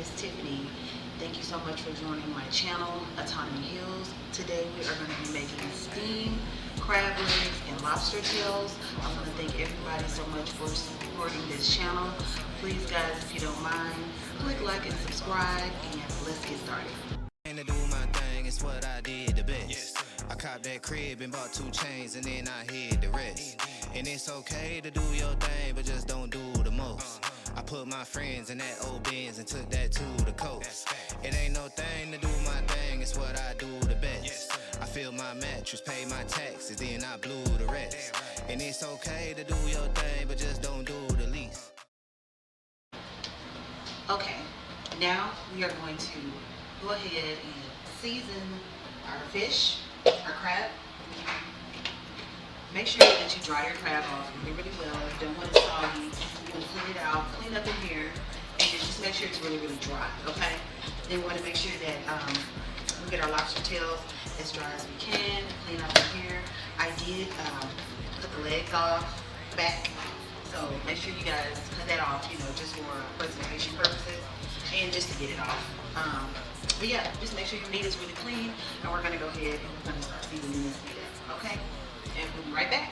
is Tiffany. Thank you so much for joining my channel, Autonomy Heals. Today we are going to be making steamed crab legs and lobster tails. I want to thank everybody so much for supporting this channel. Please guys, if you don't mind, click like and subscribe, and let's get started. To do my thing, it's what I did the best. I copped that crib and bought 2 chains and then I hid the rest. And it's okay to do your thing, but just don't do the most. I put my friends in that old Benz and took that to the coast. It ain't no thing to do my thing, it's what I do the best. I fill my mattress, pay my taxes, then I blew the rest. And it's okay to do your thing, but just don't do the least. Okay, now we are going to go ahead and season our fish, our crab. Make sure that you dry your crab off really well. You don't want it soggy. You want to clean it out, clean up in here, and just make sure it's really dry, okay? Then we want to make sure that we get our lobster tails as dry as we can, clean up in here. I did put the legs off, back, so make sure you guys cut that off, just for presentation purposes and just to get it off. But yeah, just make sure your meat is really clean, and we're gonna go ahead and we're gonna start seasoning this meat up, okay? And we'll be right back.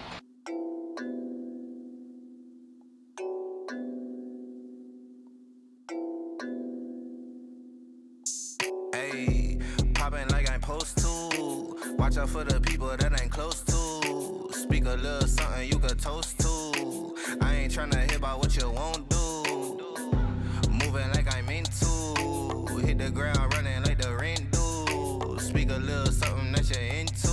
Hey, poppin' like I'm supposed to. Watch out for the people that ain't close to. Speak a little something you could toast to. I ain't tryna hear about what you won't do. Moving like I'm into. Hit the ground running like the rent do. Speak a little something that you're into.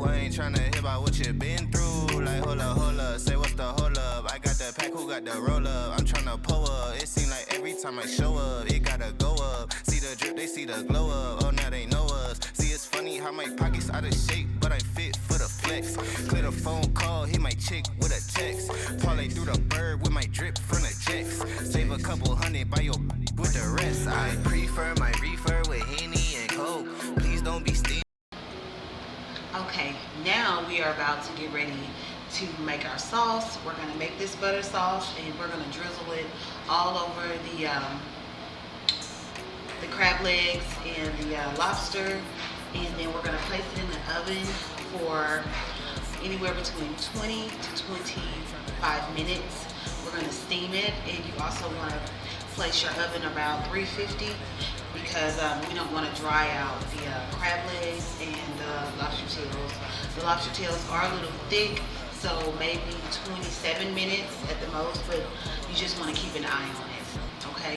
I ain't tryna hear about what you been through. Like hold up, say what's the hold up. I got the pack, who got the roll up? I'm tryna pull up. It seem like every time I show up, it gotta go up. See the drip, they see the glow up. Oh, now they know us. See, it's funny how my pockets out of shape, but I'm fit for the flex. Clear the phone call, hit my chick with a text. Parlay through the bird with my drip from the jacks. Save a couple hundred by your with the rest. I prefer my reefer with Henny and Coke. Please don't be stealing. Okay, now we are about to get ready to make our sauce. We're gonna make this butter sauce, and we're gonna drizzle it all over the crab legs and the lobster, and then we're gonna place it in the oven for anywhere between 20 to 25 minutes. We're gonna steam it, and you also want to place your oven about 350 because we don't want to dry out the crab legs and lobster tails. The lobster tails are a little thick, so maybe 27 minutes at the most, but you just want to keep an eye on it, okay?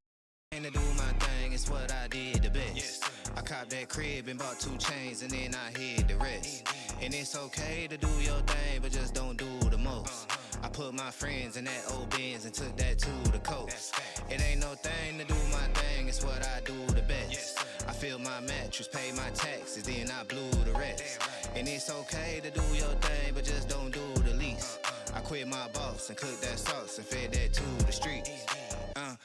To do my thing, it's what I did the best. I copped that crib and bought 2 chains and then I hid the rest. And it's okay to do your thing, but just don't do the most. I put my friends in that old Benz and took that to the coast. It ain't no thing to do my thing, it's what I do the best. I fill my mattress, pay my taxes, then I blew the rest. And it's okay to do your thing, but just don't do the least. I quit my boss and cooked that sauce and fed that to the streets.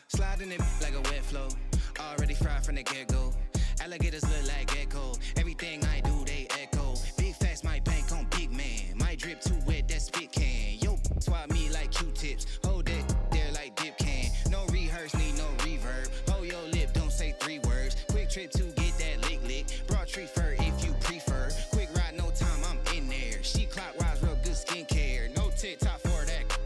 Sliding it like a wet flow, already fried from the get-go. Alligators look like gecko, everything I do they echo. Big facts, my bank on big man, my drip too wet, that spit can. Yo, swap me like Q-tips, hold that there like dip can. No rehearse, need no reverb, hold your lip, don't say 3 words. Quick trip to get that lick, broad tree fur if you prefer. Quick ride, no time, I'm in there. She clockwise, real good skincare, no TikTok for that.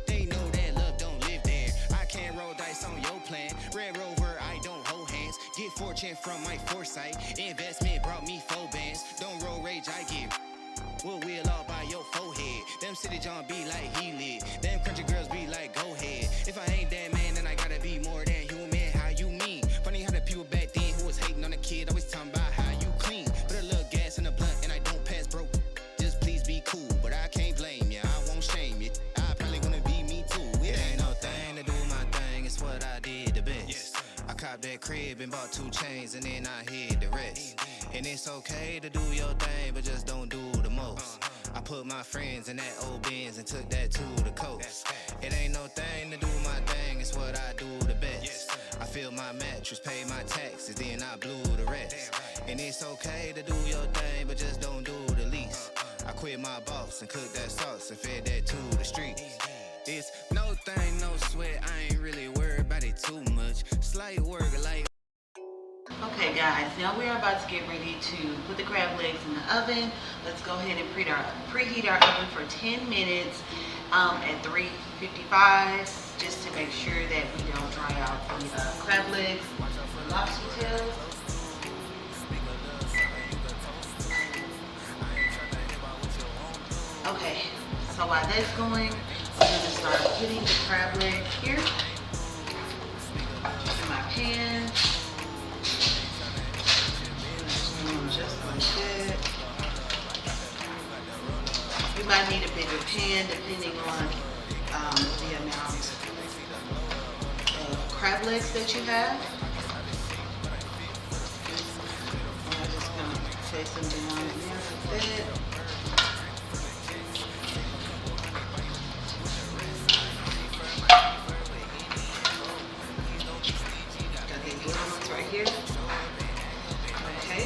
They know that love don't live there. I can't roll dice on your plan. Red Rover, I don't hold hands. Get fortune from my foresight. Investment brought me 4 bands. Don't roll rage, I get we'll wheel all by your forehead. Them city John be like he lit. Them country girls be like go ahead. If I ain't that man, then I gotta be more than human. How you mean? Funny how the people back then who was hating on the kid always talking about how you clean. Put a little gas in the blunt and I don't pass broke. Just please be cool, but I can't blame ya. I won't shame you. I probably wanna be me too. It ain't no thing to do my thing, it's what I did the best. I copped that crib and bought 2 chains and then I hid the rest. And it's okay to do your thing, but just don't do the most. I put my friends in that old Benz and took that to the coast. It ain't no thing to do my thing, it's what I do the best. I fill my mattress, pay my taxes, then I blew the rest. And it's okay to do your thing, but just don't do the least. I quit my boss and cooked that sauce and fed that to the streets. It's no thing, no sweat, I ain't really worried about it too much. Slight work like guys, now we're about to get ready to put the crab legs in the oven. Let's go ahead and preheat our oven for 10 minutes at 355, just to make sure that we don't dry out the crab legs, the lobster tails. Okay, so while that's going, I'm going to start putting the crab legs here in my pan. Just like that. You might need a bigger pan depending on the amount of crab legs that you have. I'm just going to place them down in there like that. Got these little ones right here. Okay.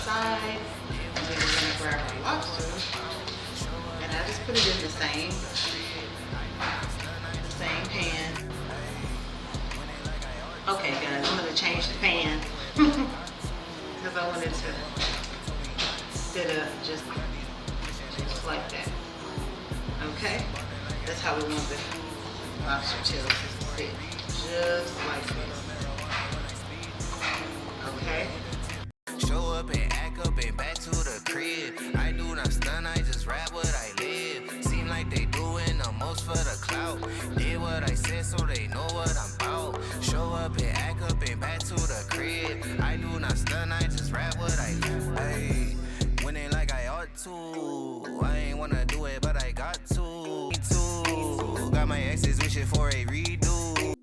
Side, and then we're going to grab our lobster, and I just put it in the same pan. Okay guys, I'm going to change the pan because I wanted to sit up just like that. Okay, that's how we want the lobster tails to sit, just like this. Okay. Show up and act up and back to the crib. I do not stun, I just rap what I live. Seem like they doing the most for the clout. Did what I said so they know what I'm about. Show up and act up and back to the crib. I do not stun, I just rap what I live. Hey, winning like I ought to. I ain't wanna do it, but I got to. Me too. Got my exes wishing for a redo.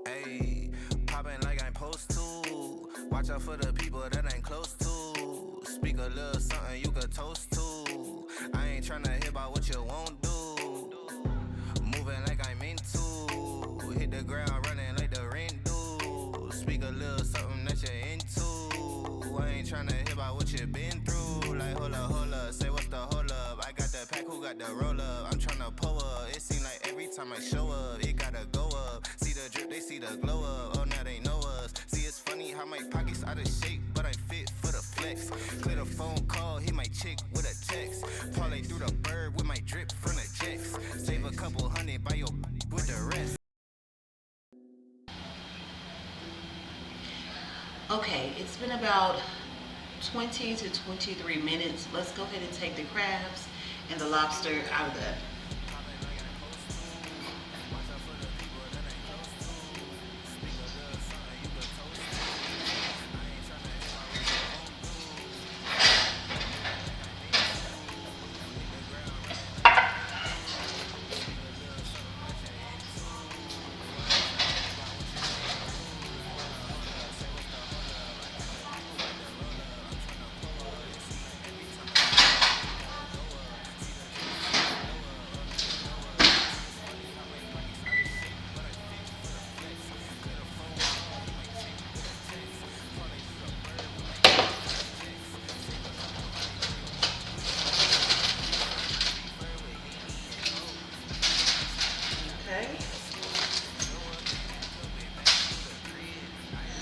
Hey, popping like I'm supposed to. Watch out for the people that ain't close to. Speak a little something you could toast to. I ain't tryna hear about what you won't do. Moving like I'm into. Hit the ground running like the rent do. Speak a little something that you're into. I ain't tryna hear about what you been through. Like hold up, say what's the hold up. I got the pack, who got the roll up. I'm tryna pull up. It seem like every time I show up, it gotta go up. See the drip, they see the glow up. Oh now they know us. See it's funny how my pockets out of shape, but I fit for the flex. Clear the phone call, hit my chick with a text. Parlay through the bird with my drip from the jets. Save a couple hundred by your with the rest. Okay, it's been about 20 to 23 minutes. Let's go ahead and take the crabs and the lobster out of the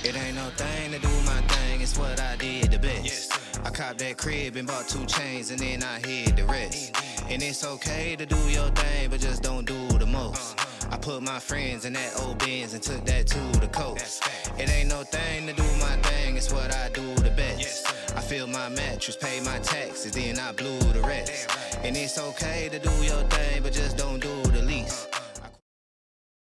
It ain't no thing to do my thing, it's what I did the best. I copped that crib and bought 2 chains and then I hid the rest. And it's okay to do your thing, but just don't do the most. I put my friends in that old Benz and took that to the coast. It ain't no thing to do my thing, it's what I do the best. I filled my mattress, paid my taxes, then I blew the rest. And it's okay to do your thing, but just don't do the least.